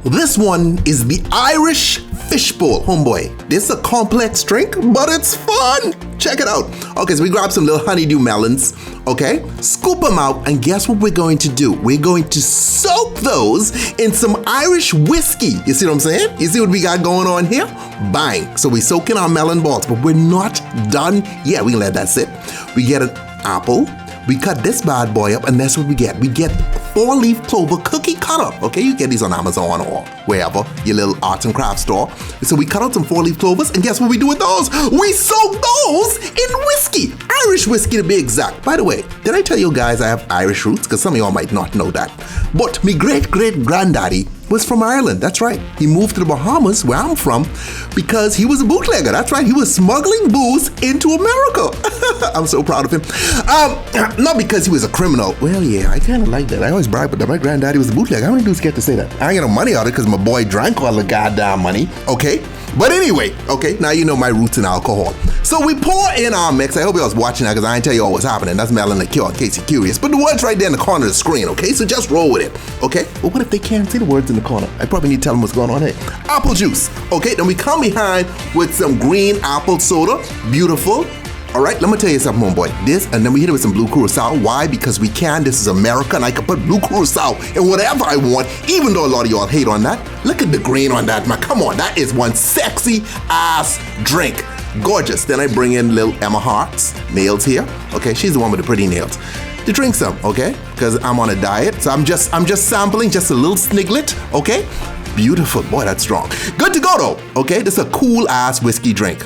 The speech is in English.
This one is the Irish Fishbowl. Homeboy, this is a complex drink, but it's fun. Check it out. Okay, so we grab some little honeydew melons, okay? Scoop them out, and guess what we're going to do? We're going to soak those in some Irish whiskey. You see what I'm saying? You see what we got going on here? Bang. So we soak in our melon balls, but we're not done yet. We can let that sit. We get an apple. We cut this bad boy up, and that's what we get. We get 4-leaf clover cookie cutter. Okay, you get these on Amazon or wherever, your little arts and crafts store. So we cut out some 4-leaf clovers, and guess what we do with those? We soak those in whiskey. Irish whiskey to be exact. By the way, did I tell you guys I have Irish roots? Because some of y'all might not know that. But my great-great-granddaddy was from Ireland. That's right. He moved to the Bahamas, where I'm from, because he was a bootlegger. That's right. He was smuggling booze into America. I'm so proud of him. Not because he was a criminal. Well, yeah, I kind of like that. I always brag about that. My granddaddy was a bootlegger. How many dudes get to say that? I ain't get no money out of it because my boy drank all the goddamn money. Okay? But anyway, okay, now you know my roots in alcohol. So we pour in our mix. I hope y'all was watching that because I ain't tell you all what's happening. That's Melon Liqueur in case you're curious. But the word's right there in the corner of the screen, okay? So just roll with it, okay? But what if they can't see the words in the corner? I probably need to tell them what's going on here. Apple juice, okay? Then we come behind with some green apple soda. Beautiful. All right, let me tell you something, homeboy. This, and then we hit it with some blue Curacao. Why? Because we can. This is America, and I can put blue Curacao in whatever I want, even though a lot of y'all hate on that. Look at the green on that, man. Come on, that is one sexy ass drink. Gorgeous. Then I bring in little Emma Hart's nails here. Okay, she's the one with the pretty nails. To drink some, okay? Because I'm on a diet, so I'm just sampling just a little sniglet, okay? Beautiful. Boy, that's strong. Good to go, though, okay? This is a cool ass whiskey drink.